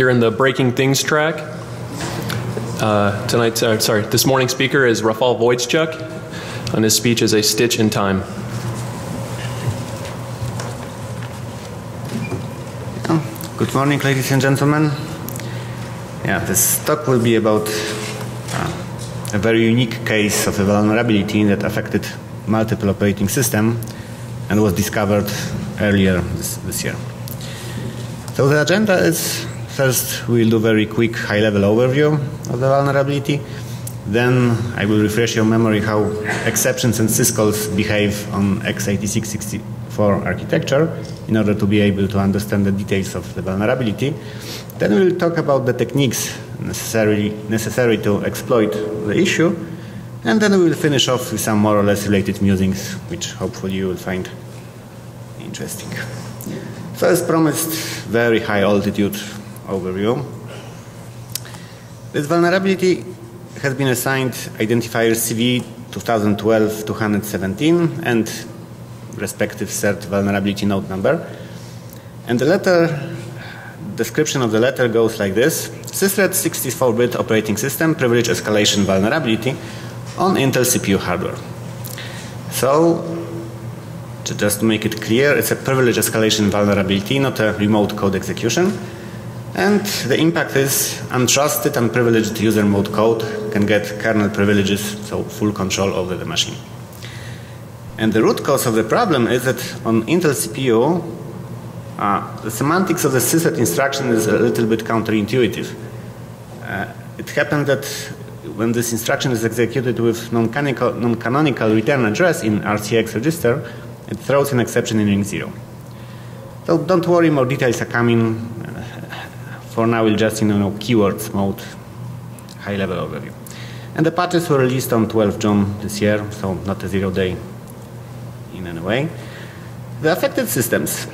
Here in the Breaking Things track, this morning's speaker is Rafal Wojtczuk, and his speech is A Stitch in Time. Good morning, ladies and gentlemen. This talk will be about a very unique case of a vulnerability that affected multiple operating systems and was discovered earlier this year. So the agenda is, first we'll do a very quick high-level overview of the vulnerability. Then I will refresh your memory how exceptions and syscalls behave on x86-64 architecture in order to be able to understand the details of the vulnerability. Then we'll talk about the techniques necessary to exploit the issue. And then we will finish off with some more or less related musings, which hopefully you will find interesting. So as promised, very high altitude overview. This vulnerability has been assigned identifier CV 2012-217 and respective cert vulnerability node number. And the description of the letter goes like this: Systhread 64-bit operating system privilege escalation vulnerability on Intel CPU hardware. So, just to make it clear, it's a privilege escalation vulnerability, not a remote code execution. And the impact is untrusted, unprivileged user mode code can get kernel privileges, so full control over the machine. And the root cause of the problem is that on Intel CPU, the semantics of the systhread instruction is a little bit counterintuitive. It happens that when this instruction is executed with non-canonical return address in RCX register, it throws an exception in ring 0. So don't worry, more details are coming. For now, we'll just keywords mode, high-level overview. And the patches were released on 12 June this year, so not a 0-day in any way. The affected systems.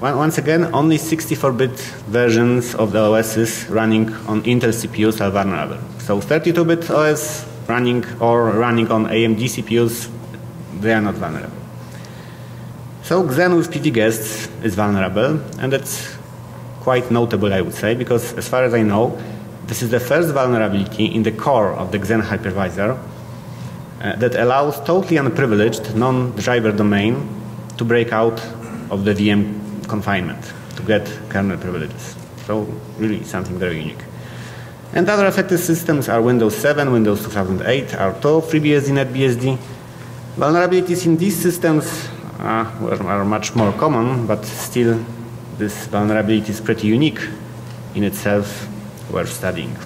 Once again, only 64-bit versions of the OSs running on Intel CPUs are vulnerable. So 32-bit OS running on AMD CPUs, they are not vulnerable. So Xen with pvguests is vulnerable, and it's quite notable, I would say, because as far as I know, this is the first vulnerability in the core of the Xen hypervisor that allows totally unprivileged non-driver domain to break out of the VM confinement to get kernel privileges. So really something very unique. And other affected systems are Windows 7, Windows 2008, R2, FreeBSD, NetBSD. Vulnerabilities in these systems are much more common, but still this vulnerability is pretty unique in itself, worth studying.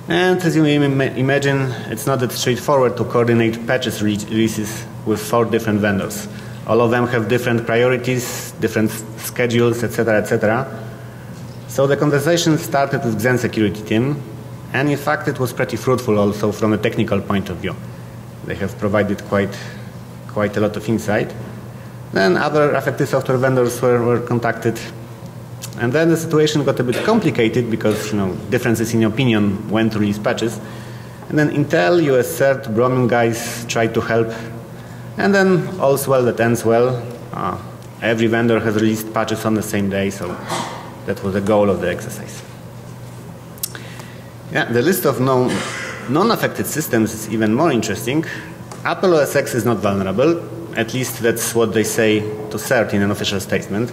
And as you may imagine, it's not that straightforward to coordinate patches releases with 4 different vendors. All of them have different priorities, different schedules, etc., etc. So the conversation started with Xen security team, and in fact it was pretty fruitful also from a technical point of view. They have provided quite a lot of insight. Then other affected software vendors were contacted. And then the situation got a bit complicated because differences in opinion when to release patches. And then Intel, US CERT, Bromium guys tried to help. And then all's well that ends well. Every vendor has released patches on the same day, so that was the goal of the exercise. The list of non-affected systems is even more interesting. Apple OS X is not vulnerable. At least that's what they say to CERT in an official statement.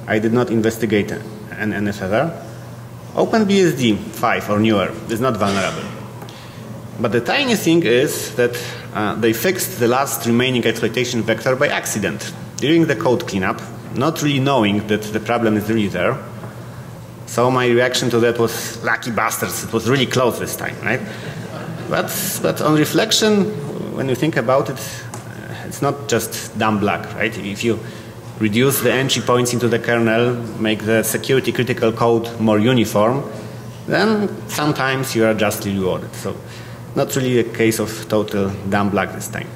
I did not investigate any further. OpenBSD 5 or newer is not vulnerable. But the tiny thing is that they fixed the last remaining exploitation vector by accident during the code cleanup, not really knowing that the problem is really there. So my reaction to that was, lucky bastards, it was really close this time, right? But on reflection, when you think about it, it's not just dumb luck, right? If you reduce the entry points into the kernel, make the security critical code more uniform, then sometimes you are justly rewarded. So not really a case of total dumb luck this time.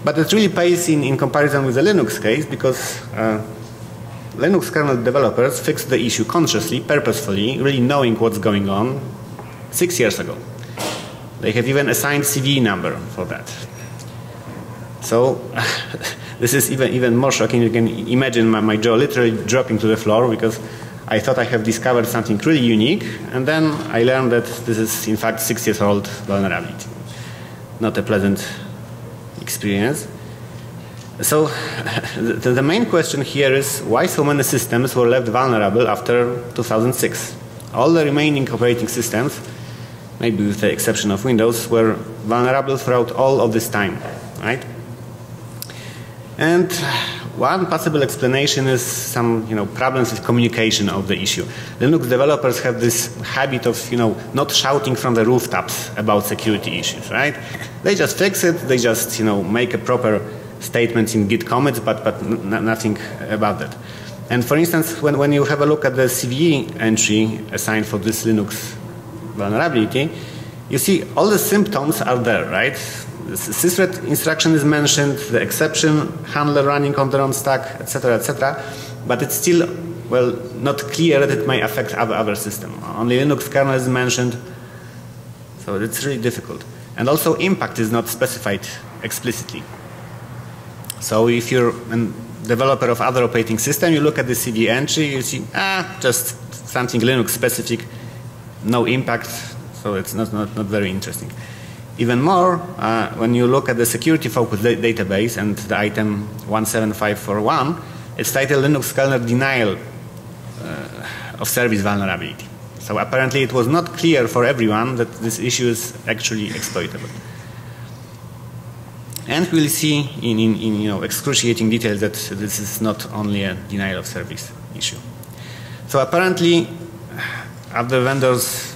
But it really pays in comparison with the Linux case, because Linux kernel developers fixed the issue consciously, purposefully, really knowing what's going on 6 years ago. They have even assigned CV number for that. So this is even more shocking. You can imagine my jaw literally dropping to the floor, because I thought I have discovered something really unique, and then I learned that this is in fact 6-year-old vulnerability. Not a pleasant experience. So the main question here is why so many systems were left vulnerable after 2006? All the remaining operating systems, maybe with the exception of Windows, were vulnerable throughout all of this time, right? And one possible explanation is some, problems with communication of the issue. Linux developers have this habit of, not shouting from the rooftops about security issues, right? They just fix it. They just, make a proper statement in Git commits, but nothing about that. And for instance, when you have a look at the CVE entry assigned for this Linux vulnerability, you see all the symptoms are there, right? The systhread instruction is mentioned, the exception handler running on their own stack, etc., but it's still, well, not clear that it may affect other system. Only Linux kernel is mentioned, so it's really difficult. And also impact is not specified explicitly. So if you're a developer of other operating system, you look at the CVE entry, you see, just something Linux specific, no impact, so it's not very interesting. Even more, when you look at the security focused database and the item 17541, it's titled Linux kernel denial of service vulnerability. So apparently it was not clear for everyone that this issue is actually exploitable. And we'll see in excruciating detail that this is not only a denial of service issue. So apparently other vendors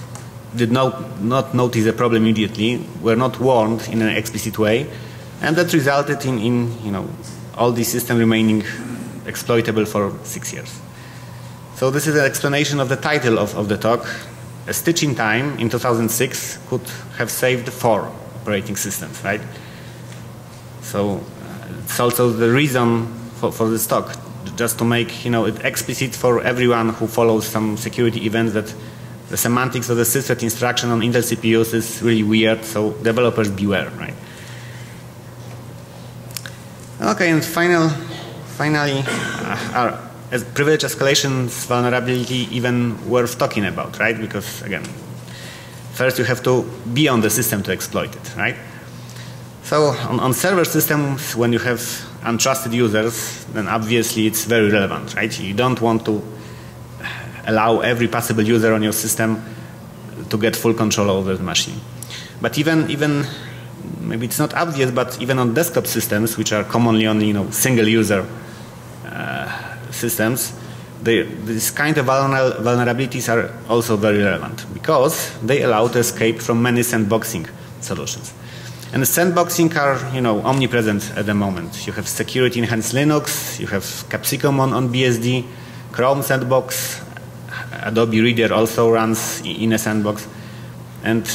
did not notice the problem immediately, were not warned in an explicit way, and that resulted in all these systems remaining exploitable for 6 years. So this is an explanation of the title of the talk. A stitch in time in 2006 could have saved 4 operating systems, right? So it's also the reason for this talk, just to make it explicit for everyone who follows some security events that the semantics of the systhread instruction on Intel CPUs is really weird, so developers beware, right? Okay, and finally, as privilege escalations vulnerability even worth talking about, right? Because again, first you have to be on the system to exploit it, right? So on server systems, when you have untrusted users, then obviously it's very relevant, right? You don't want to allow every possible user on your system to get full control over the machine. But even maybe it's not obvious, but even on desktop systems, which are commonly on single user systems, this kind of vulnerabilities are also very relevant because they allow to escape from many sandboxing solutions. And the sandboxing are omnipresent at the moment. You have security enhanced Linux, you have Capsicum on BSD, Chrome sandbox, Adobe Reader also runs in a sandbox, and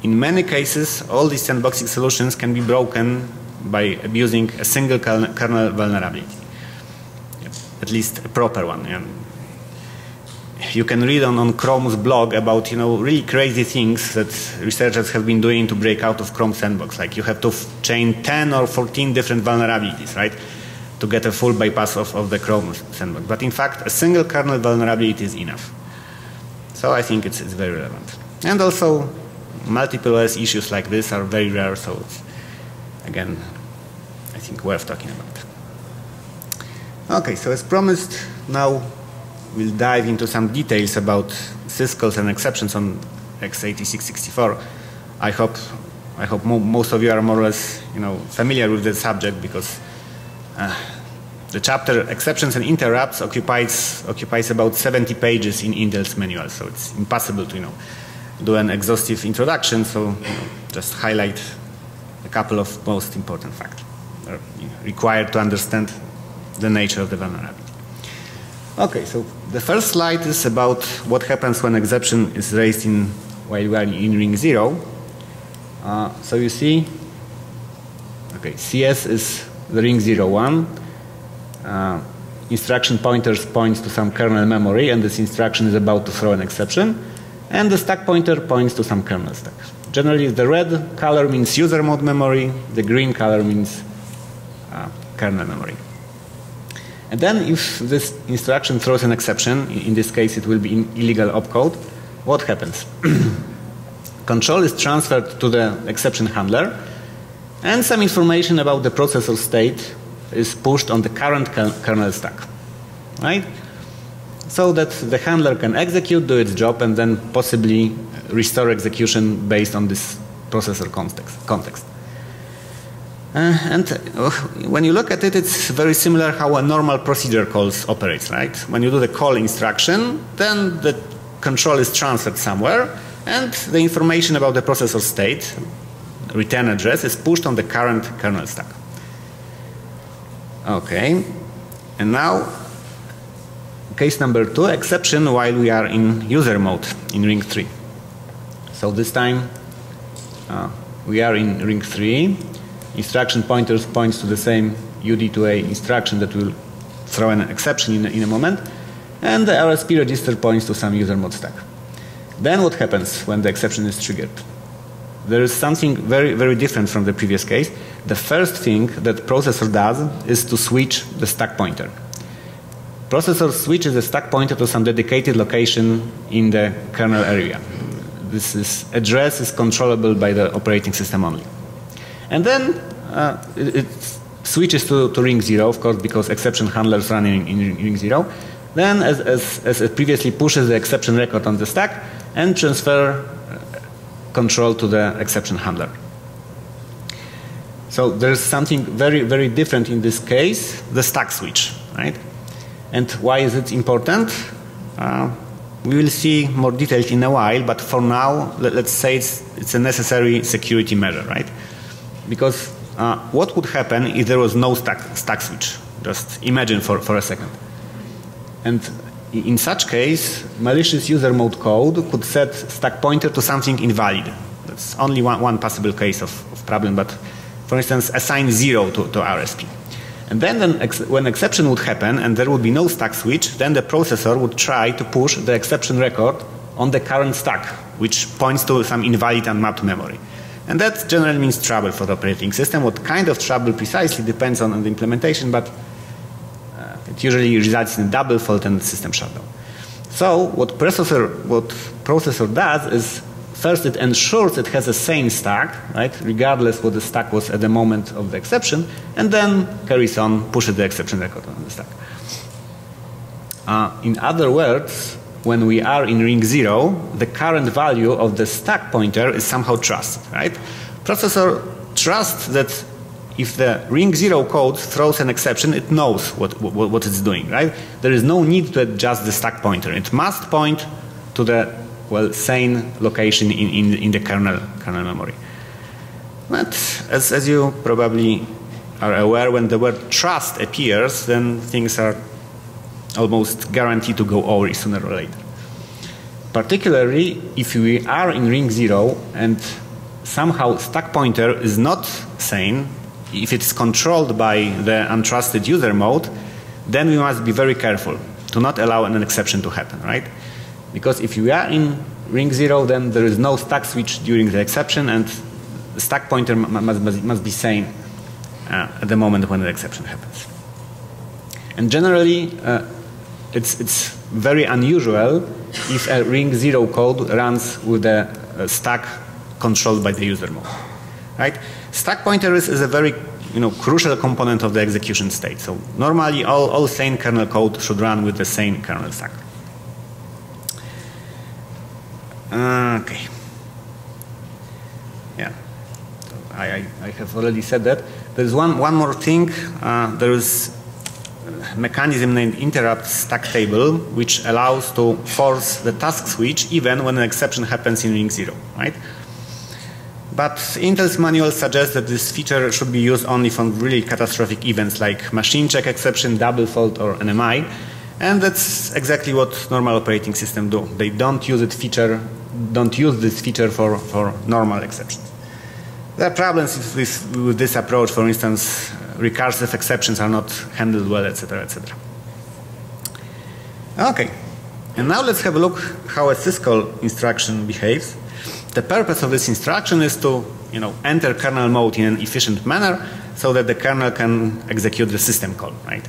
in many cases all these sandboxing solutions can be broken by abusing a single kernel vulnerability, at least a proper one. You can read on Chrome's blog about really crazy things that researchers have been doing to break out of Chrome sandbox. Like you have to chain 10 or 14 different vulnerabilities, right, to get a full bypass of the Chrome sandbox. But in fact, a single kernel vulnerability is enough. So I think it's very relevant. And also, multiple OS issues like this are very rare, so it's, again, I think worth talking about. Okay, so as promised, now we'll dive into some details about syscalls and exceptions on x86-64. I hope most of you are more or less familiar with the subject, because the chapter Exceptions and Interrupts occupies about 70 pages in Intel's manual, so it's impossible to do an exhaustive introduction. So just highlight a couple of most important facts required to understand the nature of the vulnerability. Okay, so the first slide is about what happens when exception is raised while we are in ring 0. So you see, okay, CS is the ring 01. Instruction pointers points to some kernel memory, and this instruction is about to throw an exception. And the stack pointer points to some kernel stack. Generally, the red color means user mode memory. The green color means kernel memory. And then if this instruction throws an exception, in this case it will be in illegal opcode, what happens? Control is transferred to the exception handler, and some information about the processor state is pushed on the current kernel stack, right? So that the handler can execute, do its job, and then possibly restore execution based on this processor context. And when you look at it, it's very similar how a normal procedure calls operates, right? When you do the call instruction, then the control is transferred somewhere, and the information about the processor state, return address, is pushed on the current kernel stack. Okay, and now case number 2, exception while we are in user mode in ring 3. So this time we are in ring 3. Instruction pointers points to the same UD2A instruction that will throw an exception in a moment, and the RSP register points to some user mode stack. Then what happens when the exception is triggered? There is something very, very different from the previous case. The first thing that processor does is to switch the stack pointer. Processor switches the stack pointer to some dedicated location in the kernel area. This address is controllable by the operating system only. And then it switches to ring 0, of course, because exception handlers run in ring 0. Then, as it previously, pushes the exception record on the stack and transfer control to the exception handler. So there's something very, very different in this case, the stack switch, right? And why is it important? We will see more details in a while, but for now, let's say it's a necessary security measure, right? Because what would happen if there was no stack switch? Just imagine for a second. And in such case, malicious user mode code could set stack pointer to something invalid. That's only one possible case of problem, but for instance, assign 0 to RSP. And then when exception would happen and there would be no stack switch, then the processor would try to push the exception record on the current stack, which points to some invalid unmapped memory. And that generally means trouble for the operating system. What kind of trouble precisely depends on the implementation, but it usually results in a double fault and system shutdown. So what processor does is first it ensures it has the same stack, right, regardless what the stack was at the moment of the exception, and then carries on, pushes the exception record on the stack. In other words, when we are in ring 0, the current value of the stack pointer is somehow trusted, right? Processor trusts that if the ring 0 code throws an exception, it knows what it's doing, right? There is no need to adjust the stack pointer. It must point to the, well, sane location in the kernel memory. But as you probably are aware, when the word trust appears, then things are almost guaranteed to go awry sooner or later. Particularly if we are in ring 0 and somehow stack pointer is not sane, if it's controlled by the untrusted user mode, then we must be very careful to not allow an exception to happen, right? Because if we are in ring 0, then there is no stack switch during the exception, and the stack pointer must be sane at the moment when the exception happens. And generally, it's very unusual if a ring 0 code runs with a stack controlled by the user mode, right? Stack pointer is a very crucial component of the execution state. So normally all sane kernel code should run with the sane kernel stack. Okay. Yeah. So I have already said that. There is one more thing. There is a mechanism named interrupt stack table, which allows to force the task switch even when an exception happens in ring 0, right? But Intel's manual suggests that this feature should be used only for really catastrophic events like machine check exception, double fault, or NMI. And that's exactly what normal operating systems do. They don't use this feature for normal exceptions. There are problems with this approach. For instance, recursive exceptions are not handled well, etc., etc. Okay, and now let's have a look how a syscall instruction behaves. The purpose of this instruction is to enter kernel mode in an efficient manner so that the kernel can execute the system call, right?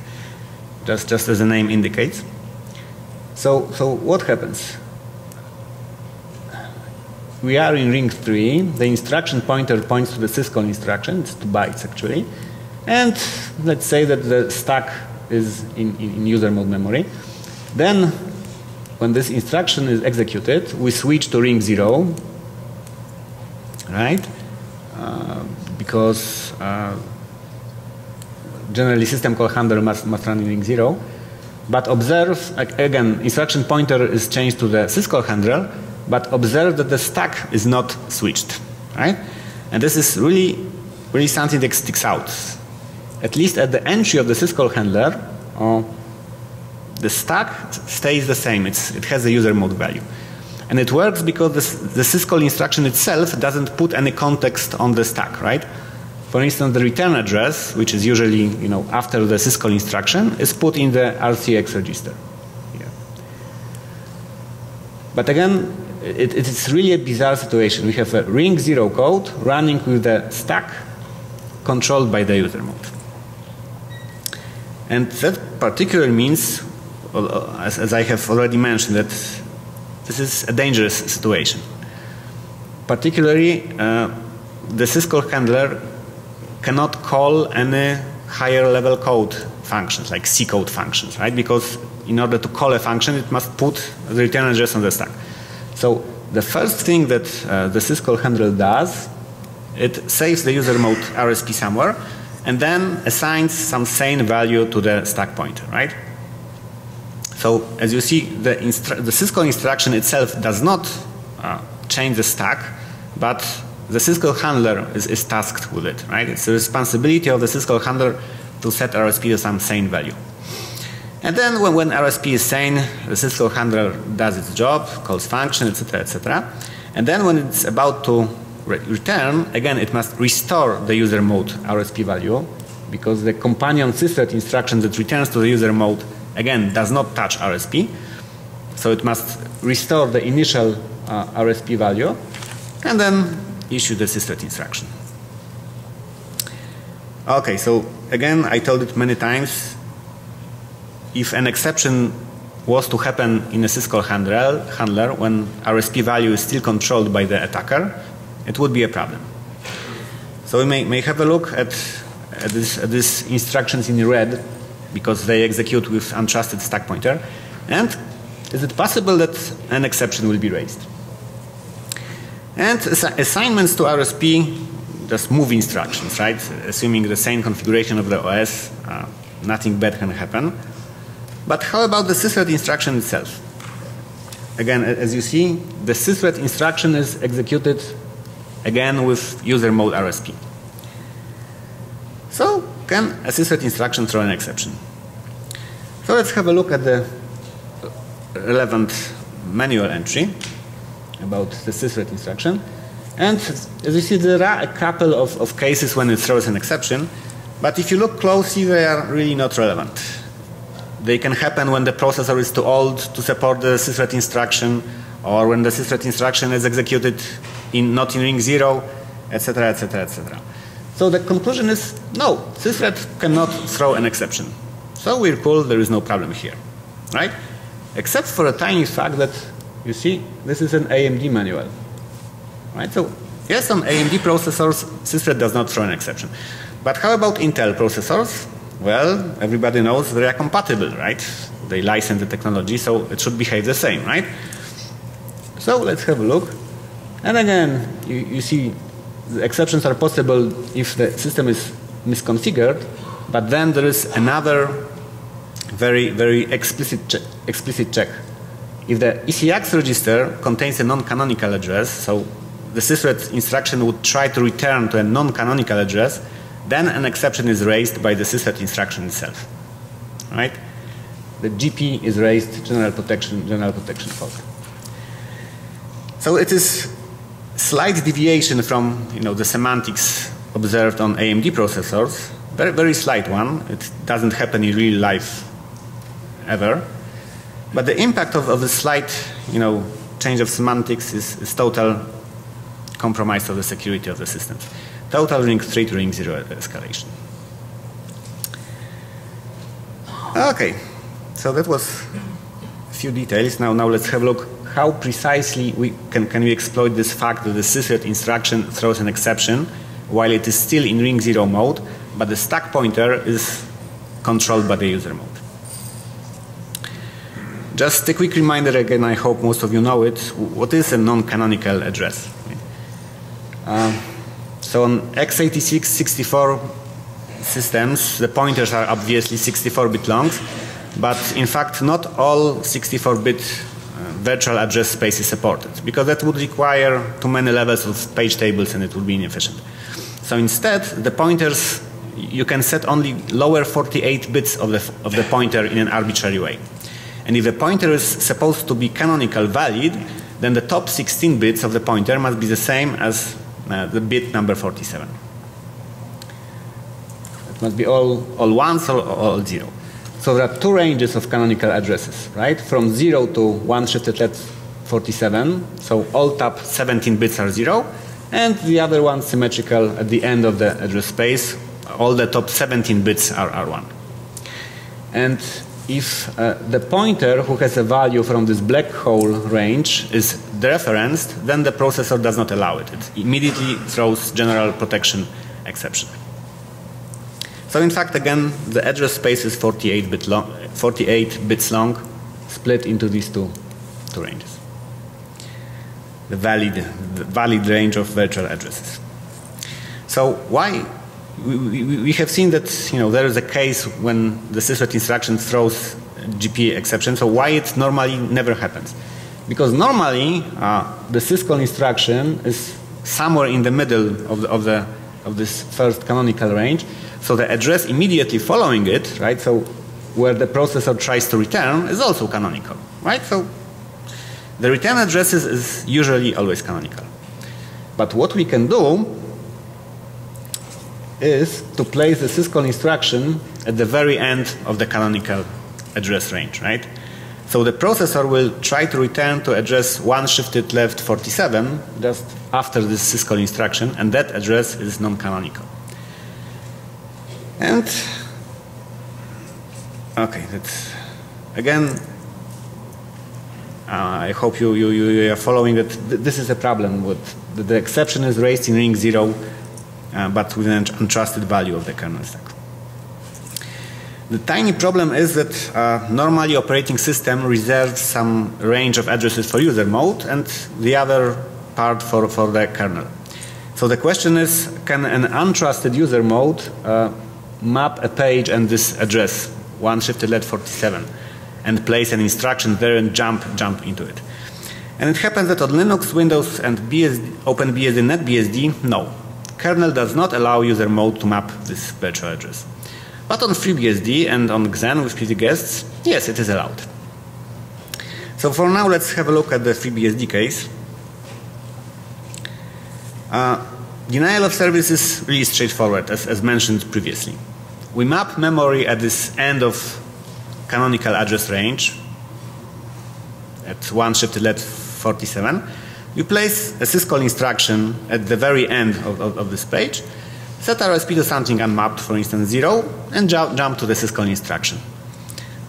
just as the name indicates. So what happens? We are in ring 3. The instruction pointer points to the syscall instruction. It's 2 bytes actually. And let's say that the stack is in user mode memory. Then when this instruction is executed, we switch to ring 0, right? Because generally system call handler must run in ring 0. But observe, again, instruction pointer is changed to the syscall handler, but observe that the stack is not switched, right? And this is really something that sticks out. At least at the entry of the syscall handler, the stack stays the same. It has the user mode value. And it works because the syscall instruction itself doesn't put any context on the stack, right? For instance, the return address, which is usually after the syscall instruction, is put in the RCX register. Yeah. But again, it is really a bizarre situation. We have a ring 0 code running with the stack controlled by the user mode. And that particularly means, as I have already mentioned, that this is a dangerous situation. Particularly, the syscall handler cannot call any higher level code functions, like C code functions, right? Because in order to call a function, it must put the return address on the stack. So the first thing that the syscall handler does, it saves the user mode RSP somewhere, and then assigns some sane value to the stack pointer, right? So as you see, the syscall instruction itself does not change the stack, but the syscall handler is tasked with it, right? It's the responsibility of the syscall handler to set RSP to some sane value. And then when RSP is sane, the syscall handler does its job, calls function, etc., etc. And then when it's about to return, again, it must restore the user mode RSP value, because the companion systhread instruction that returns to the user mode, again, does not touch RSP. So it must restore the initial RSP value and then issue the systhread instruction. Okay, so again, I told it many times, if an exception was to happen in a syscall handler when RSP value is still controlled by the attacker, it would be a problem. So we may have a look at these instructions in red, because they execute with untrusted stack pointer. And is it possible that an exception will be raised? And assignments to RSP, just move instructions, right? Assuming the same configuration of the OS, nothing bad can happen. But how about the systhread instruction itself? Again, as you see, the systhread instruction is executed again with user mode RSP. So can a systhread instruction throw an exception? So let's have a look at the relevant manual entry about the systhread instruction. And as you see, there are a couple of cases when it throws an exception, but if you look closely, they are really not relevant. They can happen when the processor is too old to support the systhread instruction, or when the systhread instruction is executed not in ring 0, etc., etc., etc. So the conclusion is no, systhread cannot throw an exception. So we're cool, there is no problem here, right? Except for a tiny fact that, you see, this is an AMD manual, right? So yes, on AMD processors, systhread does not throw an exception. But how about Intel processors? Well, everybody knows they are compatible, right? They license the technology, so it should behave the same, right? So let's have a look. And again, you see the exceptions are possible if the system is misconfigured, but then there is another very, very explicit check. If the ECX register contains a non-canonical address, so the systhread instruction would try to return to a non-canonical address, then an exception is raised by the systhread instruction itself, right? The GP is raised, general protection fault. So it is slight deviation from the semantics observed on AMD processors, very, very slight one. It doesn't happen in real life ever. But the impact of the slight change of semantics is total compromise of the security of the systems. Total ring 3 to ring 0 escalation. Okay, so that was a few details. Now let's have a look how precisely can we exploit this fact that the sysret instruction throws an exception while it is still in ring 0 mode, but the stack pointer is controlled by the user mode. Just a quick reminder again, I hope most of you know it. What is a non-canonical address? So on x86 64 systems, the pointers are obviously 64-bit long, but in fact not all 64-bit virtual address space is supported, because that would require too many levels of page tables and it would be inefficient. So instead, the pointers, you can set only lower 48 bits of the pointer in an arbitrary way. And if the pointer is supposed to be canonical valid, then the top 16 bits of the pointer must be the same as the bit number 47. It must be all ones or all 0. So there are two ranges of canonical addresses, right? From 0 to 1 shifted left 47. So all top 17 bits are 0, and the other one symmetrical at the end of the address space. All the top 17 bits are 1. And if the pointer who has a value from this black hole range is dereferenced, then the processor does not allow it. It immediately throws general protection exception. So in fact, again, the address space is 48 bits long, split into these two ranges. The valid range of virtual addresses. So why? We have seen that there is a case when the sysret instruction throws GP exception. So why it normally never happens? Because normally the syscall instruction is somewhere in the middle of this first canonical range. So the address immediately following it, right? So where the processor tries to return is also canonical, right? So the return address is usually always canonical. But what we can do is to place the syscall instruction at the very end of the canonical address range, right? So the processor will try to return to address 1 shifted left 47 just after this syscall instruction, and that address is non-canonical. And okay, that's again. I hope you are following that. This is a problem with the exception is raised in ring 0, but with an untrusted value of the kernel stack. The tiny problem is that normally operating system reserves some range of addresses for user mode and the other part for the kernel. So the question is, can an untrusted user mode map a page and this address 1 shifted left 47 and place an instruction there and jump into it? And it happens that on Linux, Windows, and OpenBSD, NetBSD, no. Kernel does not allow user mode to map this virtual address. But on FreeBSD and on Xen with PTGuests, yes, it is allowed. So for now, let's have a look at the FreeBSD case. Denial of service is really straightforward, as mentioned previously. We map memory at this end of canonical address range at 1 shifted left 47. We place a syscall instruction at the very end of this page, set RSP to something unmapped, for instance 0, and jump to the syscall instruction.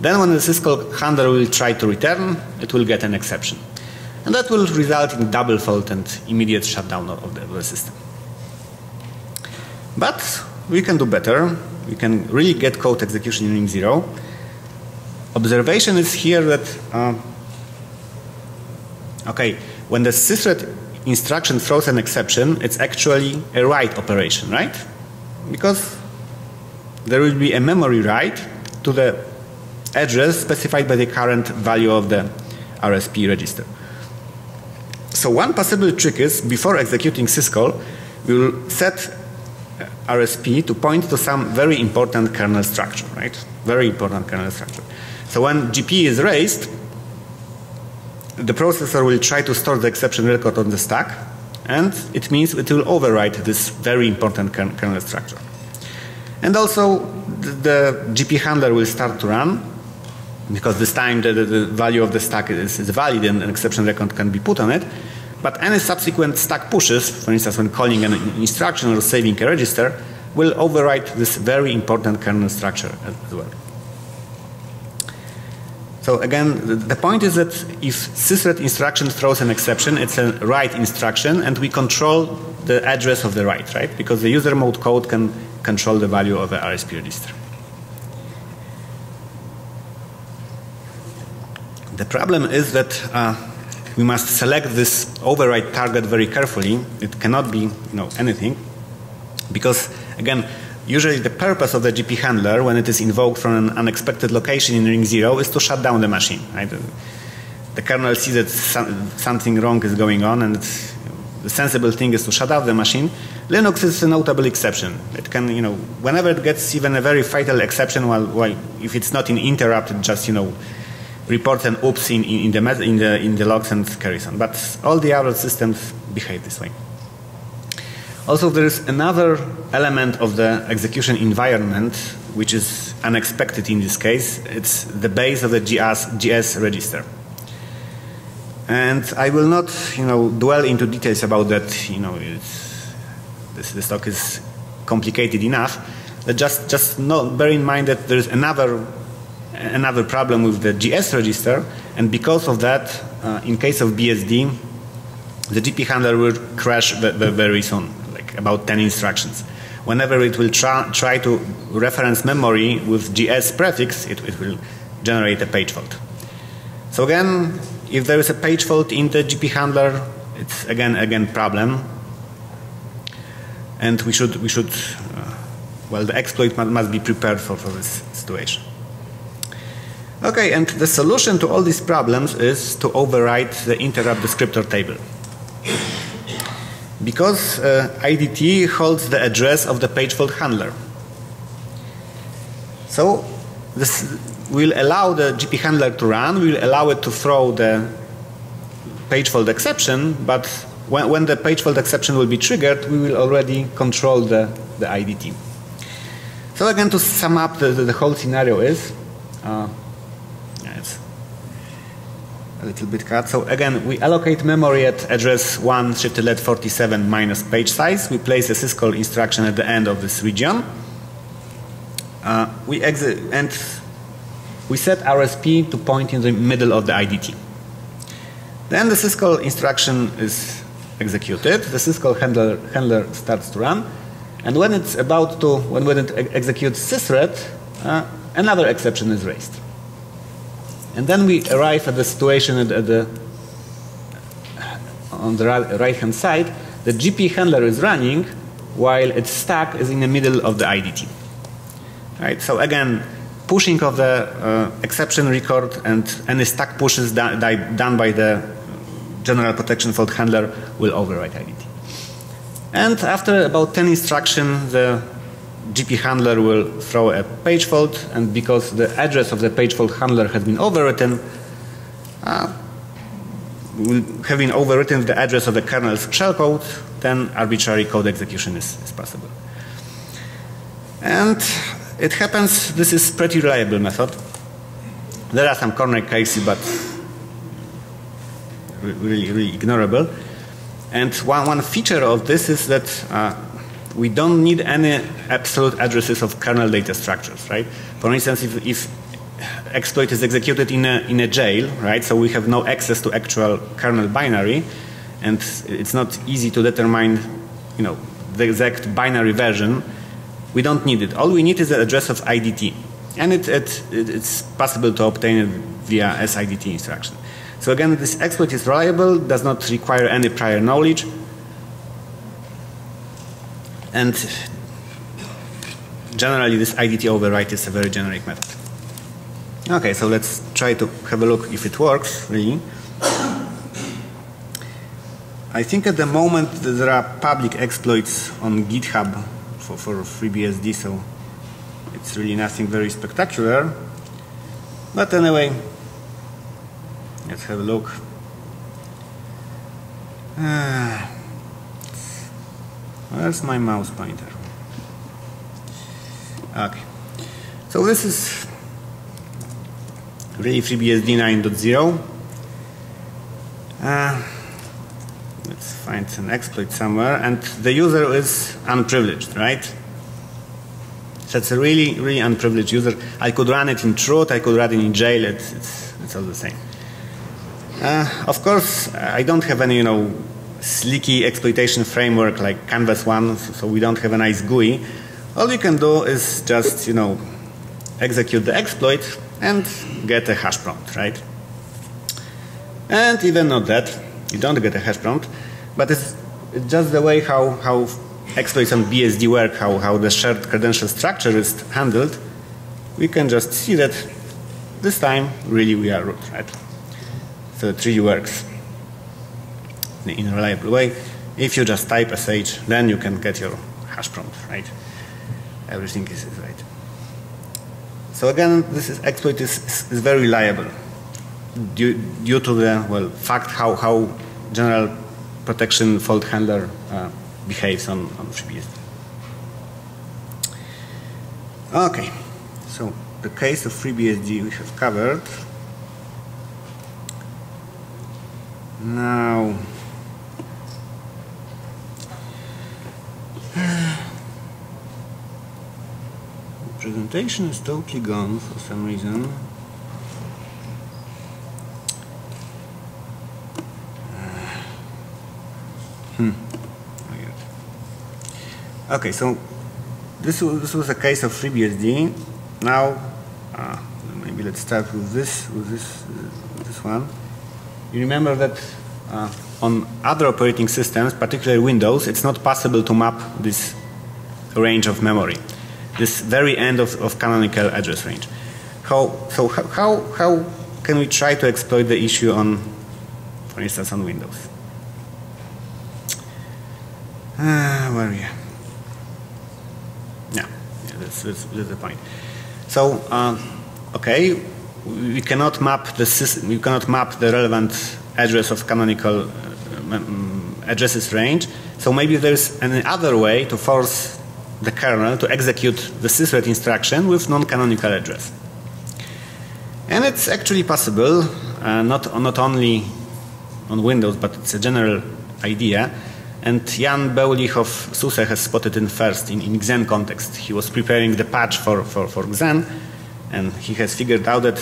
Then when the syscall handler will try to return, it will get an exception. And that will result in double fault and immediate shutdown of the system. But we can do better. We can really get code execution in ring 0. Observation is here that okay, when the sysret instruction throws an exception, it's actually a write operation, right? Because there will be a memory write to the address specified by the current value of the RSP register. So one possible trick is, before executing syscall, we will set RSP to point to some very important kernel structure, right? Very important kernel structure. So when GP is raised, the processor will try to store the exception record on the stack, and it means it will overwrite this very important kernel structure. And also the GP handler will start to run, because this time the value of the stack is valid and an exception record can be put on it. But any subsequent stack pushes, for instance when calling an instruction or saving a register, will overwrite this very important kernel structure as well. So again, the point is that if sysret instruction throws an exception, it's a write instruction, and we control the address of the write, right? Because the user mode code can control the value of the RSP register. The problem is that we must select this override target very carefully. It cannot be, anything, because again, usually the purpose of the GP handler when it is invoked from an unexpected location in ring 0 is to shut down the machine. Right? The kernel sees that something wrong is going on, and the sensible thing is to shut down the machine. Linux is a notable exception. It can, whenever it gets even a very fatal exception, while if it's not in interrupt, it just, reports an oops in the logs and carries on. But all the other systems behave this way. Also, there is another element of the execution environment which is unexpected in this case. It's the base of the GS register. And I will not, dwell into details about that. This talk is complicated enough. But just bear in mind that there is another problem with the GS register, and because of that, in case of BSD, the GP handler will crash very soon. About 10 instructions. Whenever it will try to reference memory with GS prefix, it will generate a page fault. So again, if there is a page fault in the GP handler, it's again problem. And we should the exploit must be prepared for this situation. Okay, and the solution to all these problems is to override the interrupt descriptor table. Because IDT holds the address of the page fault handler. So this will allow the GP handler to run, will allow it to throw the page fault exception, but when the page fault exception will be triggered, we will already control the IDT. So again, to sum up, the whole scenario is, it's a little bit cut. So again, we allocate memory at address 1 shifted left 47 minus page size. We place a syscall instruction at the end of this region. We set RSP to point in the middle of the IDT. Then the syscall instruction is executed. The syscall handler starts to run, and when it's about to, when it executes sysret, another exception is raised. And then we arrive at the situation on the right-hand side. The GP handler is running while its stack is in the middle of the IDT. Right? So again, pushing of the exception record and any stack pushes done by the general protection fault handler will override IDT. And after about 10 instructions, the GP handler will throw a page fault, and because the address of the page fault handler has been overwritten, having overwritten the address of the kernel's shellcode, then arbitrary code execution is possible. And it happens, this is pretty reliable method. There are some corner cases, but really ignorable. And one feature of this is that we don't need any absolute addresses of kernel data structures, right? For instance, if exploit is executed in a jail, right? So we have no access to actual kernel binary, and it's not easy to determine, the exact binary version. We don't need it. All we need is the address of IDT, and it's possible to obtain it via SIDT instruction. So again, this exploit is reliable, does not require any prior knowledge, and generally this IDT override is a very generic method. Okay, so let's try to have a look if it works, really. I think at the moment there are public exploits on GitHub for FreeBSD, so it's really nothing very spectacular. But anyway, let's have a look. Where's my mouse pointer? Okay. So this is really FreeBSD 9.0. Let's find an exploit somewhere, and the user is unprivileged, right? So it's a really unprivileged user. I could run it in truth, I could run it in jail. It's it's all the same. Of course, I don't have any, slicky exploitation framework like Canvas one, so we don't have a nice GUI. All you can do is just, execute the exploit and get a hash prompt, right? And even not that, you don't get a hash prompt, but it's just the way how exploits on BSD work, how the shared credential structure is handled. We can just see that this time really we are root, right? So it really works in a reliable way. If you just type sh, then you can get your hash prompt, right? Everything is right. So again, this exploit is very reliable due to the fact how general protection fault handler behaves on FreeBSD. Okay, so the case of FreeBSD we have covered. Now, the presentation is totally gone for some reason. Okay, so this was a case of FreeBSD. Now, maybe let's start with this one. You remember that on other operating systems, particularly Windows, it's not possible to map this range of memory, this very end of canonical address range. How can we try to exploit the issue on, for instance, on Windows? Where are we? Yeah, that's the point. So, okay, we cannot map the system, we cannot map the relevant address of canonical addresses range. So maybe there's another way to force the kernel to execute the sysret instruction with non-canonical address. And it's actually possible, not only on Windows, but it's a general idea. And Jan Beulich of SUSE has spotted it first in Xen context. He was preparing the patch for Xen, and he has figured out that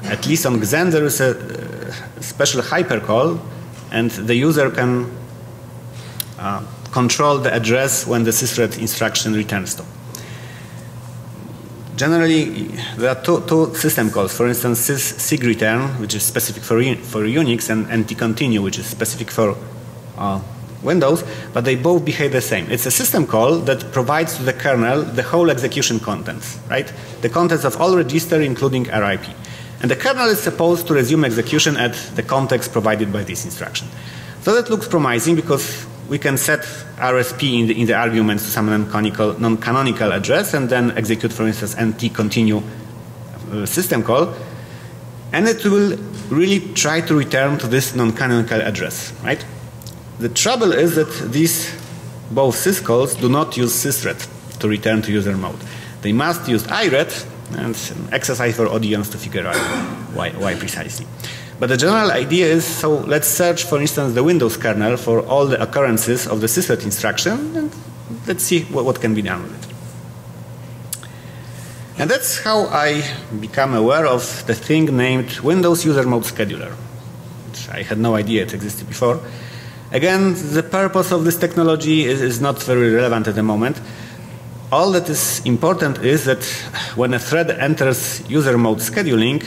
at least on Xen there is a special hypercall, and the user can control the address when the sysret instruction returns to. Generally, there are two system calls. For instance, syssigreturn, which is specific for Unix, and ntcontinue, which is specific for Windows, but they both behave the same. It's a system call that provides to the kernel the whole execution contents, right? The contents of all registers, including RIP. And the kernel is supposed to resume execution at the context provided by this instruction. So that looks promising because we can set RSP in the arguments to some non-canonical address and then execute, for instance, ntcontinue system call. And it will really try to return to this non-canonical address, right? The trouble is that these both syscalls do not use sysret to return to user mode. They must use iret, and an exercise for audience to figure out why precisely. But the general idea is, so let's search, for instance, the Windows kernel for all the occurrences of the sysret instruction, and let's see what can be done with it. And that's how I become aware of the thing named Windows User Mode Scheduler, which I had no idea it existed before. Again, the purpose of this technology is not very relevant at the moment. All that is important is that when a thread enters user mode scheduling,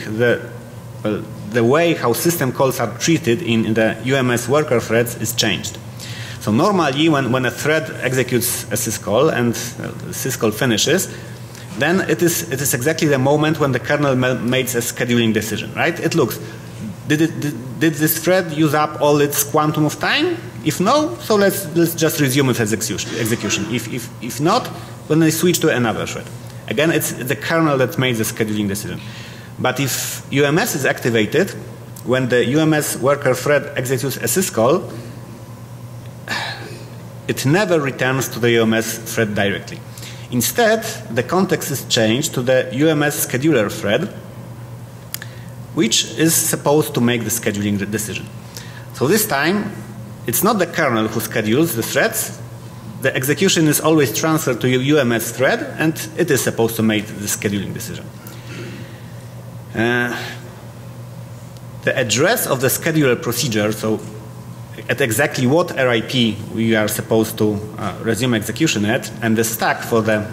the way how system calls are treated in the UMS worker threads is changed. So normally when a thread executes a syscall and the syscall finishes, then it is exactly the moment when the kernel makes a scheduling decision, right? It looks, did this thread use up all its quantum of time? If no, so let's just resume its execution. If not, then they switch to another thread. Again, it's the kernel that makes the scheduling decision. But if UMS is activated, when the UMS worker thread executes a syscall, it never returns to the UMS thread directly. Instead, the context is changed to the UMS scheduler thread, which is supposed to make the scheduling decision. So this time, it's not the kernel who schedules the threads. The execution is always transferred to a UMS thread, and it is supposed to make the scheduling decision. the address of the scheduler procedure, so at exactly what RIP we are supposed to resume execution at, and the stack for the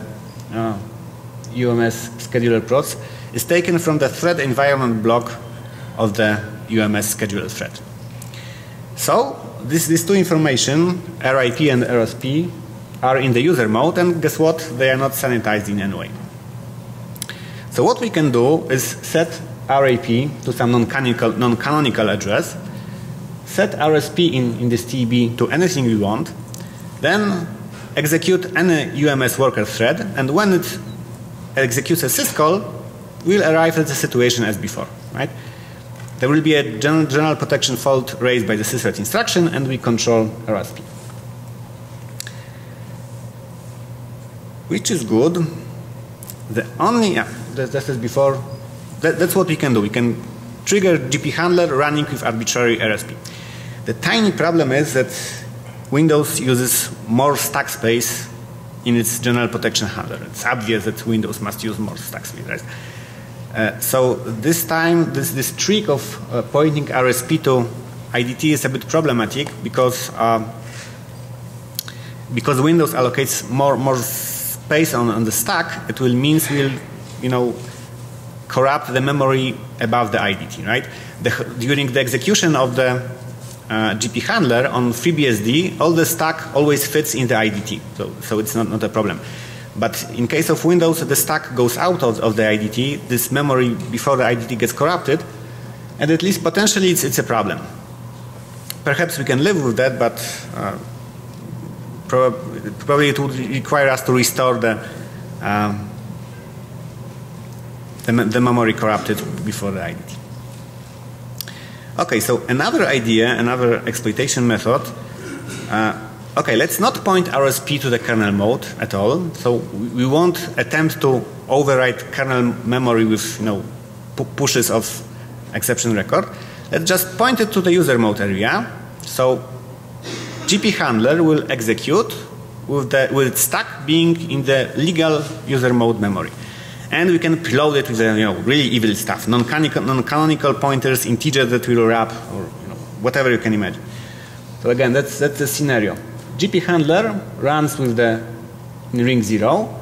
UMS scheduler procs is taken from the thread environment block of the UMS scheduler thread. So these two information, RIP and RSP, are in the user mode, and guess what? They are not sanitized in any way. So what we can do is set RIP to some non-canonical address, set RSP in this TB to anything we want, then execute any UMS worker thread, and when it executes a syscall, we'll arrive at the situation as before, right? There will be a general protection fault raised by the systhread instruction, and we control RSP. Which is good. The only, this is before, that's what we can do. We can trigger GP handler running with arbitrary RSP. The tiny problem is that Windows uses more stack space in its general protection handler. It's obvious that Windows must use more stack space, right? So this time, this trick of pointing RSP to IDT is a bit problematic because Windows allocates more space on the stack. It will means we'll corrupt the memory above the IDT, right? During the execution of the GP handler on FreeBSD, all the stack always fits in the IDT, so it's not a problem. But in case of Windows, the stack goes out of the IDT, this memory before the IDT gets corrupted, and at least potentially it's a problem. Perhaps we can live with that, but probably it would require us to restore the memory corrupted before the IDT. Okay, so another idea, another exploitation method. Okay, let's not point RSP to the kernel mode at all. So we won't attempt to overwrite kernel memory with pushes of exception record. Let's just point it to the user mode area. So GP handler will execute with its stack being in the legal user mode memory. And we can preload it with really evil stuff, non-canonical pointers, integers that will wrap, or whatever you can imagine. So again, that's the scenario. GP handler runs with the ring 0,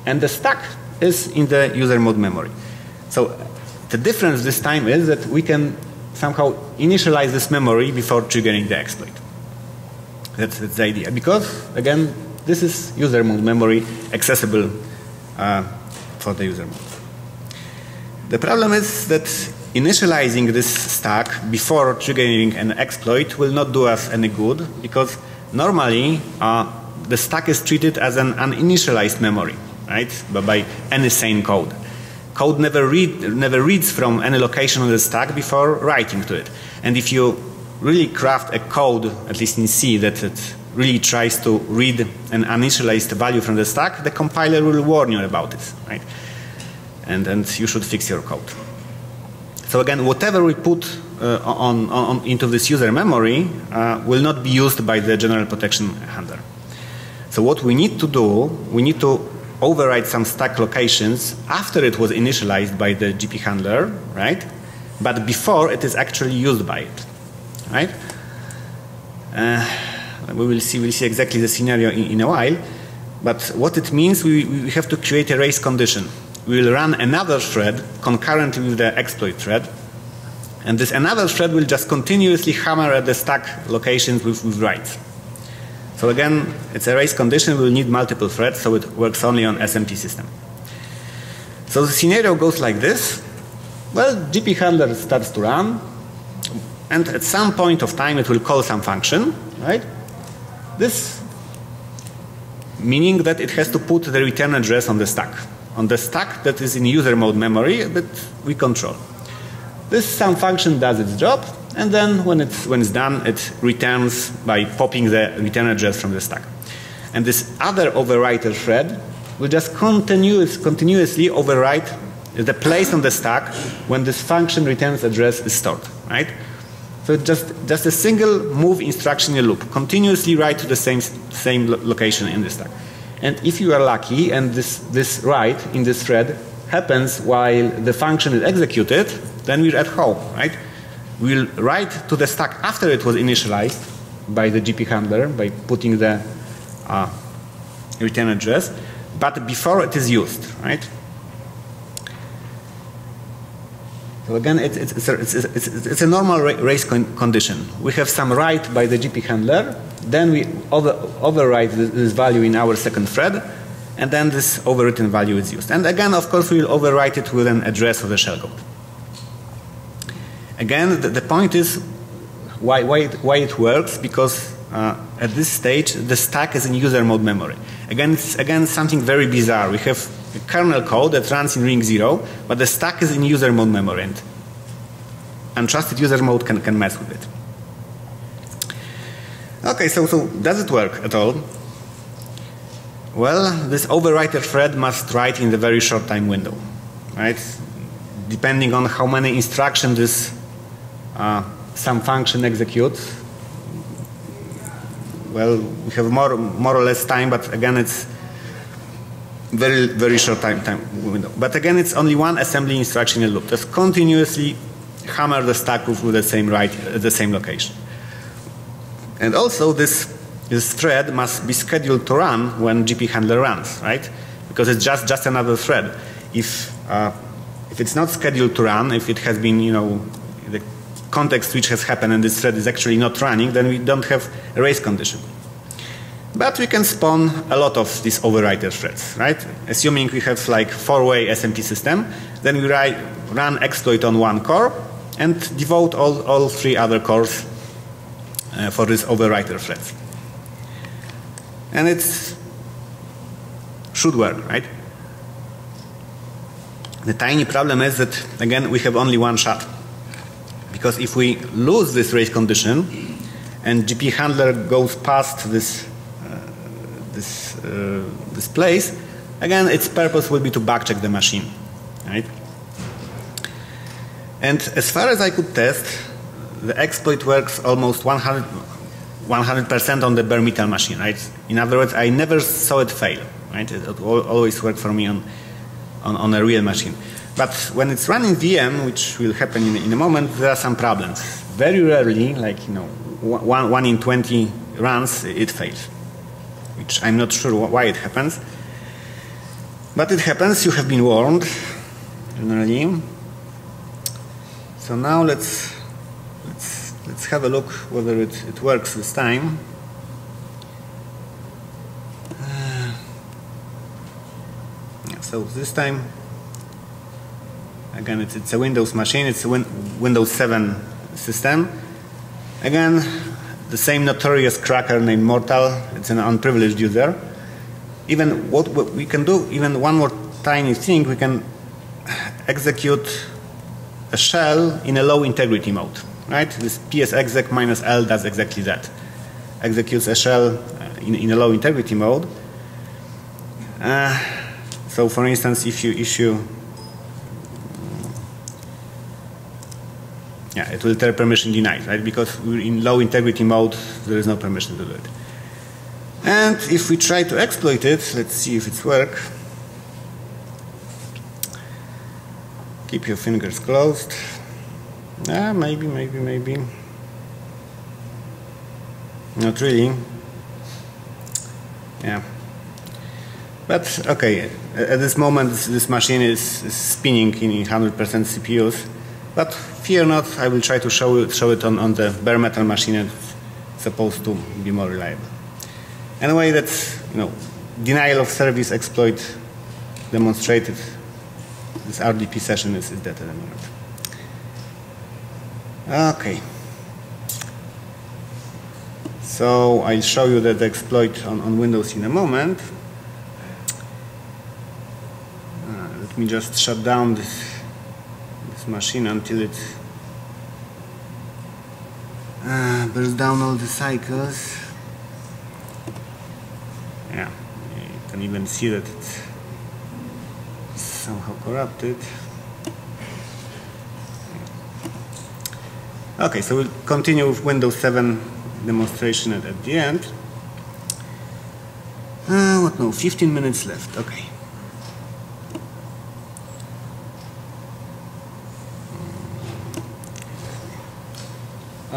and the stack is in the user mode memory. So the difference this time is that we can somehow initialize this memory before triggering the exploit. That's the idea. Because again, this is user mode memory accessible for the user mode. The problem is that initializing this stack before triggering an exploit will not do us any good, because normally the stack is treated as an uninitialized memory, right? But by any sane code. Code never reads from any location on the stack before writing to it. And if you really craft a code, at least in C, that it really tries to read an uninitialized value from the stack, the compiler will warn you about it, right? And you should fix your code. So again, whatever we put into this user memory will not be used by the general protection handler. So what we need to do, we need to override some stack locations after it was initialized by the GP handler, right? But before it is actually used by it, right? We'll see exactly the scenario in a while. But what it means, we have to create a race condition. We will run another thread concurrently with the exploit thread, and this another thread will just continuously hammer at the stack locations with writes. So again, it's a race condition. We'll need multiple threads, so it works only on SMT system. So the scenario goes like this. Well, GP handler starts to run, and at some point of time it will call some function, right? This meaning that it has to put the return address on the stack that is in user mode memory that we control. This some function does its job, and then when it's done, it returns by popping the return address from the stack. And this other overwriter thread will just continuously overwrite the place on the stack when this function returns address is stored, right? So it's just a single move instruction in a loop, continuously write to the same location in the stack. And if you are lucky and this write in this thread happens while the function is executed, then we're at home, right? will write to the stack after it was initialized by the GP handler by putting the return address, but before it is used, right? So again, it's a normal race condition. We have some write by the GP handler, then we overwrite this value in our second thread, and then this overwritten value is used. And again, of course, we will overwrite it with an address of the shellcode. Again, the point is why it works, because at this stage the stack is in user mode memory. Again, it's something very bizarre. We have a kernel code that runs in ring 0, but the stack is in user mode memory, and untrusted user mode can mess with it. Okay, so does it work at all? Well, this overwriter thread must write in the very short time window, right? Depending on how many instructions this some function executes. Well, we have more or less time, but again, it's very short time window. But again, it's only one assembly instruction in a loop. Just continuously hammer the stack with the same write at the same location. And also, this thread must be scheduled to run when GP handler runs, right? Because it's just another thread. If it's not scheduled to run, if it has been, the context switch has happened and this thread is actually not running, then we don't have a race condition. But we can spawn a lot of these overwriter threads, right? Assuming we have like 4-way SMP system, then we run exploit on one core and devote all 3 other cores for this overwriter threads. And it should work, right? The tiny problem is that, again, we have only one shot. Because if we lose this race condition and GP handler goes past this place, again, its purpose will be to backcheck the machine, right? And as far as I could test, the exploit works almost 100% on the bare metal machine, right? In other words, I never saw it fail, right? It always worked for me on a real machine. But when it's running VM, which will happen in a moment, there are some problems. Very rarely, like 1 in 20 runs, it fails, which I'm not sure why it happens. But it happens. You have been warned, generally. So now let's have a look whether it works this time. So this time, again, it's a Windows machine. It's a Windows 7 system. Again, the same notorious cracker named Mortal. It's an unprivileged user. Even what we can do, even one more tiny thing, we can execute a shell in a low integrity mode, right? This psexec -l does exactly that. Executes a shell in a low integrity mode. So for instance, if you issue, it will tell permission denied, right? Because we're in low integrity mode, there is no permission to do it. And if we try to exploit it, let's see if it's work. Keep your fingers closed. Maybe. Not really. Yeah. But okay, at this moment this machine is spinning in 100% CPUs. But fear not, I will try to show it on the bare metal machine, and it's supposed to be more reliable. Anyway, that's denial of service exploit demonstrated. This RDP session is dead at the moment. Okay. So I'll show you the exploit on Windows in a moment. Let me just shut down this machine until it burns down all the cycles. Yeah, you can even see that it's somehow corrupted. Okay, so we'll continue with Windows 7 demonstration at the end. 15 minutes left. Okay.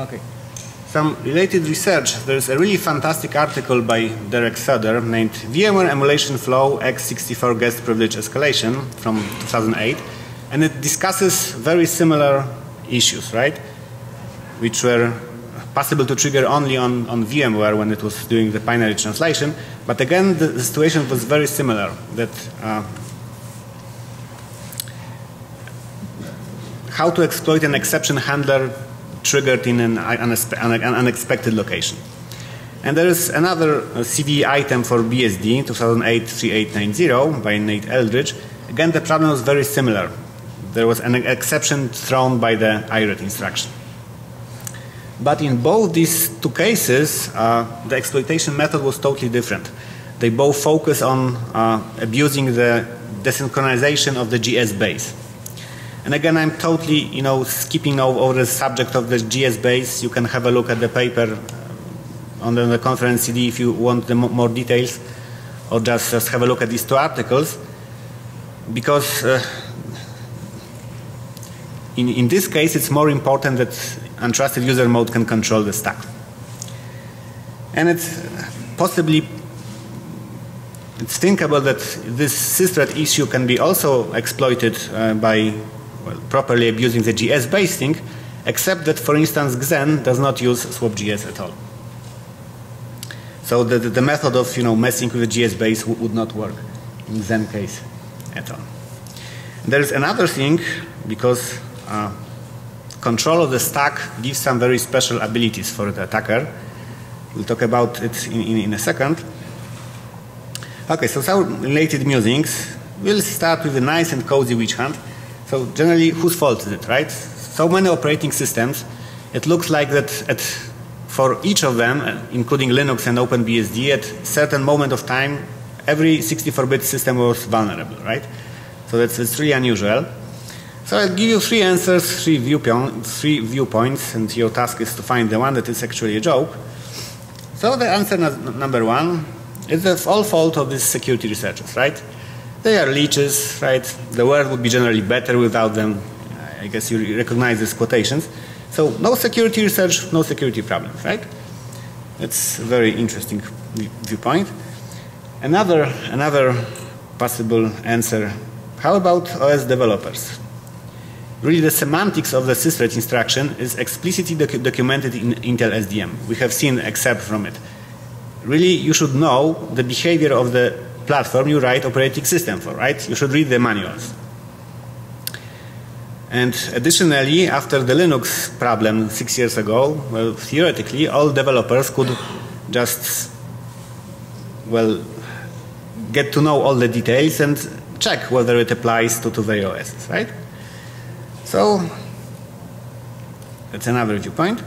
Okay. Some related research. There's a really fantastic article by Derek Soder named VMware Emulation Flow x64 Guest Privilege Escalation from 2008. And it discusses very similar issues, right? Which were possible to trigger only on VMware when it was doing the binary translation. But again, the situation was very similar. That how to exploit an exception handler triggered in an unexpected location. And there is another CVE item for BSD, 2008-3890 by Nate Eldridge. Again, the problem was very similar. There was an exception thrown by the IRET instruction. But in both these two cases, the exploitation method was totally different. They both focus on abusing the desynchronization of the GS base. And again, I'm totally, skipping over the subject of the GS base. You can have a look at the paper on the conference CD if you want more details, or just have a look at these two articles. Because in this case, it's more important that untrusted user mode can control the stack. And it's thinkable that this systhread issue can be also exploited by properly abusing the GS base thing, except that, for instance, Xen does not use swap.gs at all. So the method of messing with the GS base would not work in Xen case at all. There is another thing, because control of the stack gives some very special abilities for the attacker. We'll talk about it in a second. Okay, so some related musings. We'll start with a nice and cozy witch hunt. So generally, whose fault is it, right? So many operating systems, it looks like that for each of them, including Linux and OpenBSD, at a certain moment of time, every 64-bit system was vulnerable, right? So it's really unusual. So I'll give you three answers, three viewpoints, and your task is to find the one that is actually a joke. So the answer number one is the all fault of these security researchers, right? They are leeches, right? The world would be generally better without them. I guess you recognize these quotations. So no security research, no security problems, right? That's a very interesting viewpoint. Another possible answer, how about OS developers? Really, the semantics of the systhread instruction is explicitly documented in Intel SDM. We have seen excerpt from it. Really, you should know the behavior of the platform you write operating system for, right? You should read the manuals. And additionally, after the Linux problem 6 years ago, well, theoretically, all developers could just, well, get to know all the details and check whether it applies to their OSs, right? So that's another viewpoint.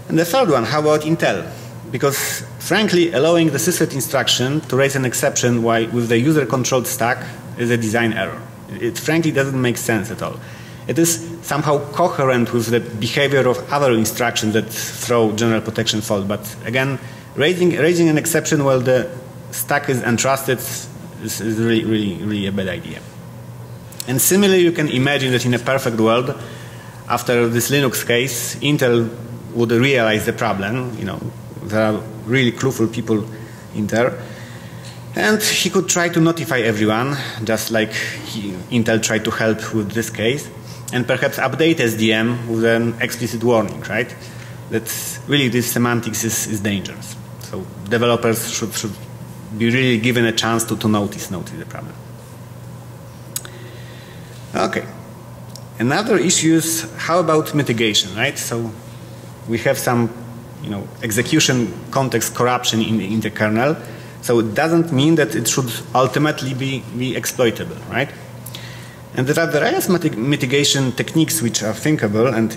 And the third one, how about Intel? Because frankly, allowing the systhread instruction to raise an exception with the user-controlled stack is a design error. It frankly doesn't make sense at all. It is somehow coherent with the behavior of other instructions that throw general protection fault. But again, raising an exception while the stack is untrusted is really a bad idea. And similarly, you can imagine that in a perfect world, after this Linux case, Intel would realize the problem. There are really clueful people in there. And he could try to notify everyone, just like Intel tried to help with this case, and perhaps update SDM with an explicit warning, right? That really this semantics is dangerous. So developers should be really given a chance to notice the problem. Okay. Another issue is how about mitigation, right? So we have some execution context corruption in the kernel. So it doesn't mean that it should ultimately be exploitable, right? And there are various mitigation techniques which are thinkable and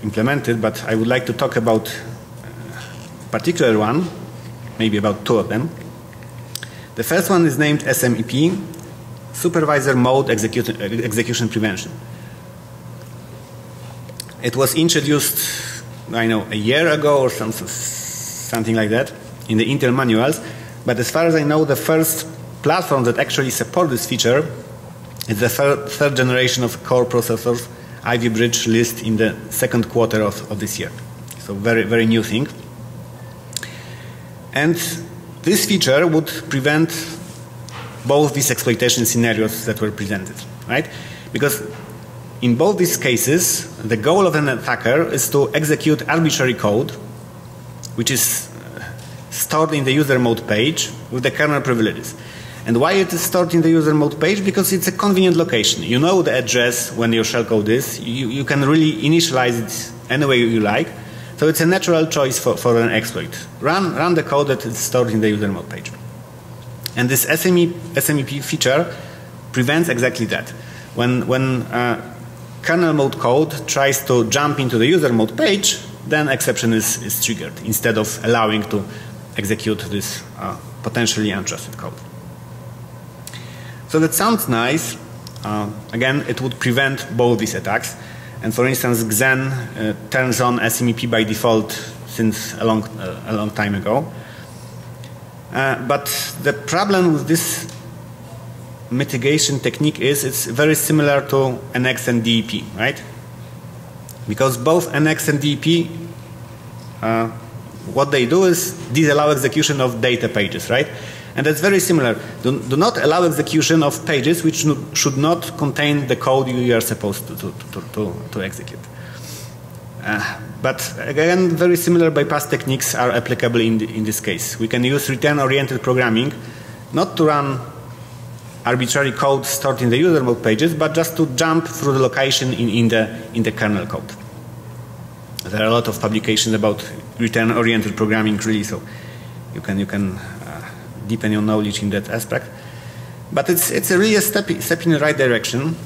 implemented, but I would like to talk about a particular one, maybe about two of them. The first one is named SMEP, Supervisor Mode Execution Prevention. It was introduced, I know, a year ago or something like that in the Intel manuals, but as far as I know, the first platform that actually support this feature is the third generation of core processors, Ivy Bridge, released in the second quarter of this year. So very new thing. And this feature would prevent both these exploitation scenarios that were presented, right? Because in both these cases, the goal of an attacker is to execute arbitrary code, which is stored in the user mode page with the kernel privileges. And why it is stored in the user mode page? Because it's a convenient location. You know the address when your shellcode is. You can really initialize it any way you like. So it's a natural choice for an exploit. Run the code that is stored in the user mode page. And this SMEP feature prevents exactly that. When kernel mode code tries to jump into the user mode page, then exception is triggered instead of allowing to execute this potentially untrusted code. So that sounds nice. Again, it would prevent both these attacks. And for instance, Xen turns on SMEP by default since a long time ago. But the problem with this mitigation technique is it's very similar to NX and DEP, right? Because both NX and DEP, what they do is disallow execution of data pages, right? And that's very similar. Do not allow execution of pages which should not contain the code you are supposed to execute. But again, very similar bypass techniques are applicable in this case. We can use return-oriented programming not to run arbitrary code stored in the user mode pages, but just to jump through the location in the kernel code. There are a lot of publications about return-oriented programming, really, so you can deepen your knowledge in that aspect. But it's really a step in the right direction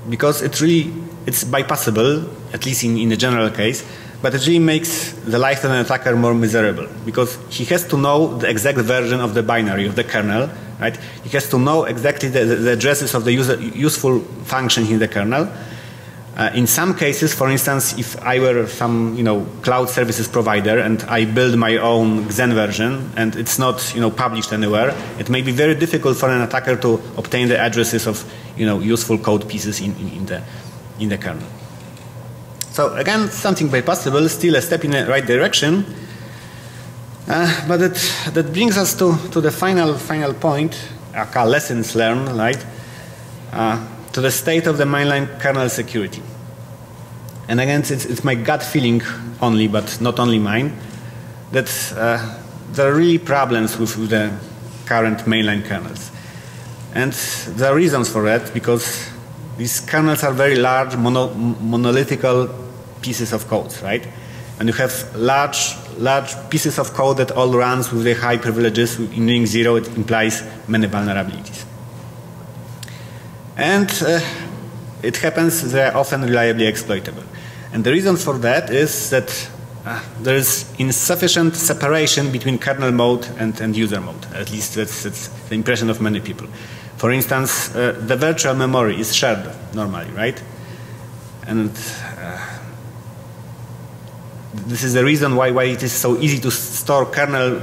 because it's bypassable, at least in the general case, but it really makes the life of an attacker more miserable because he has to know the exact version of the binary of the kernel, right? He has to know exactly the addresses of the useful function in the kernel. In some cases, for instance, if I were some cloud services provider and I build my own Xen version and it's not published anywhere, it may be very difficult for an attacker to obtain the addresses of useful code pieces in the kernel. So again, something bypassable, still a step in the right direction, but that brings us to the final point, lessons learned, right? To the state of the mainline kernel security. And again, it's my gut feeling only, but not only mine, that there are really problems with the current mainline kernels. And there are reasons for that, because these kernels are very large, monolithical pieces of code, right? And you have large pieces of code that all runs with the high privileges. In ring 0, it implies many vulnerabilities. And it happens they are often reliably exploitable. And the reason for that is that there is insufficient separation between kernel mode and user mode. At least that's the impression of many people. For instance, the virtual memory is shared normally, right? And this is the reason why it is so easy to store kernel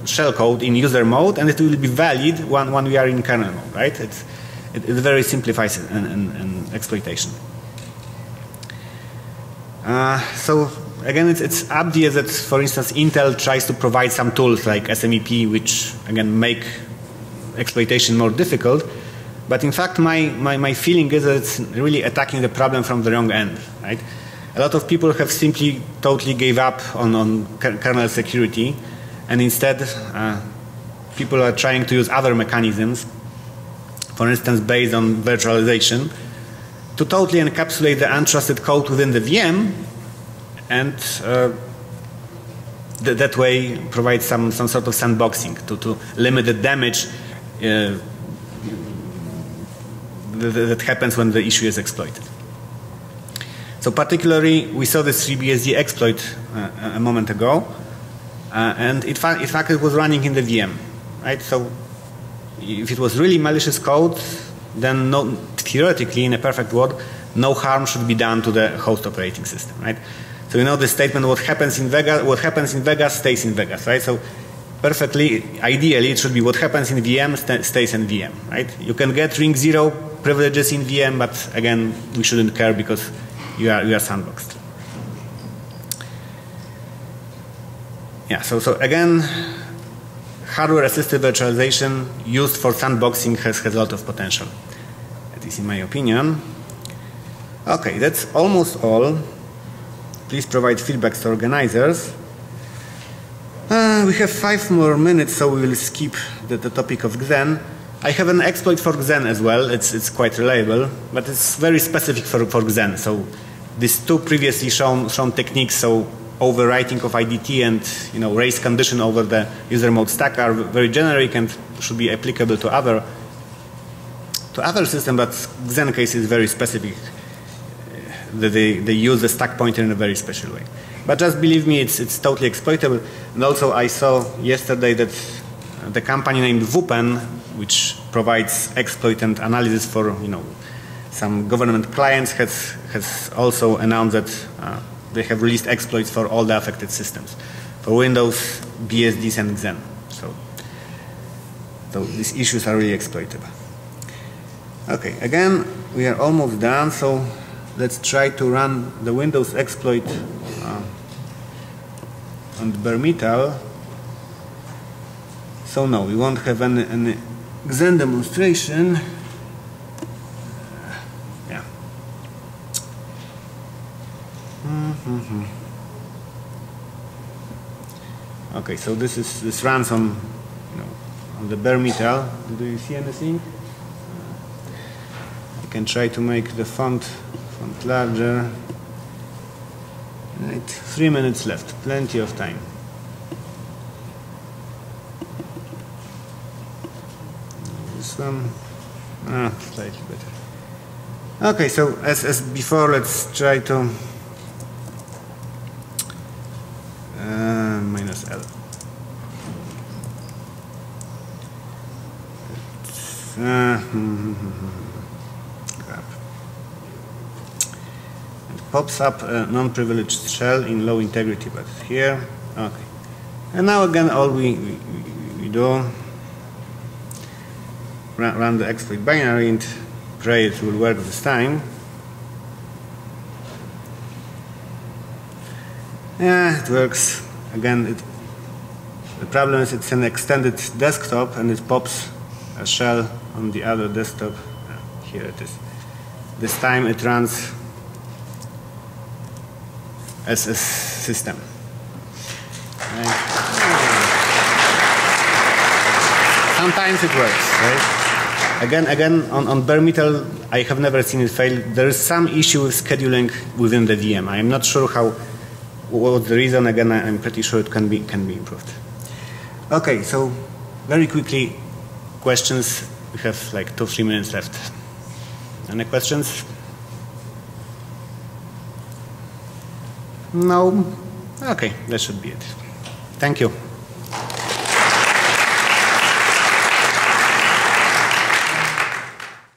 shellcode in user mode, and it will be valid when we are in kernel mode, right? It very simplifies an exploitation. So again, it's obvious that, for instance, Intel tries to provide some tools like SMEP, which again make exploitation more difficult. But in fact, my feeling is that it's really attacking the problem from the wrong end, right? A lot of people have simply totally gave up on kernel security, and instead people are trying to use other mechanisms, for instance, based on virtualization, to totally encapsulate the untrusted code within the VM, and that way provide some sort of sandboxing to limit the damage that happens when the issue is exploited. So particularly, we saw this FreeBSD exploit a moment ago, and in fact it was running in the VM, right? So if it was really malicious code, then theoretically, in a perfect world, no harm should be done to the host operating system, right? So you know the statement: what happens in Vegas stays in Vegas, right? So perfectly, ideally, it should be what happens in VM stays in VM, right? You can get ring 0 privileges in VM, but again, we shouldn't care because you are sandboxed. Yeah, so again, hardware-assisted virtualization used for sandboxing has a lot of potential, at least in my opinion. Okay, that's almost all. Please provide feedback to organizers. We have 5 more minutes, so we will skip the topic of Xen. I have an exploit for Xen as well. It's quite reliable, but it's very specific for Xen. So these two previously shown techniques, so overwriting of IDT and race condition over the user mode stack, are very generic and should be applicable to other systems. But Xen case is very specific. They use the stack pointer in a very special way. But just believe me, it's totally exploitable. And also I saw yesterday that the company named Vupen, which provides exploit and analysis for some government clients, has also announced that they have released exploits for all the affected systems, for Windows, BSDs, and Xen. So these issues are really exploitable. Okay, again, we are almost done. So let's try to run the Windows exploit on the bare metal. So no, we won't have any Xen demonstration. Yeah. Okay, so this runs on on the bare metal. Do you see anything? I can try to make the font larger. Right, 3 minutes left, plenty of time. This one, slightly better. Okay, so as before, let's try to -L. Crap. Pops up a non-privileged shell in low integrity, but here, okay. And now again, all we do, run the exploit binary and pray it will work this time. Yeah, it works. Again, the problem is it's an extended desktop and it pops a shell on the other desktop. Here it is. This time it runs as a system. Right. Sometimes it works, right? Again, on bare metal, I have never seen it fail. There is some issue with scheduling within the VM. I am not sure what's the reason. Again, I'm pretty sure it can be improved. Okay, so very quickly, questions. We have like 2-3 minutes left. Any questions? No? Okay, that should be it. Thank you.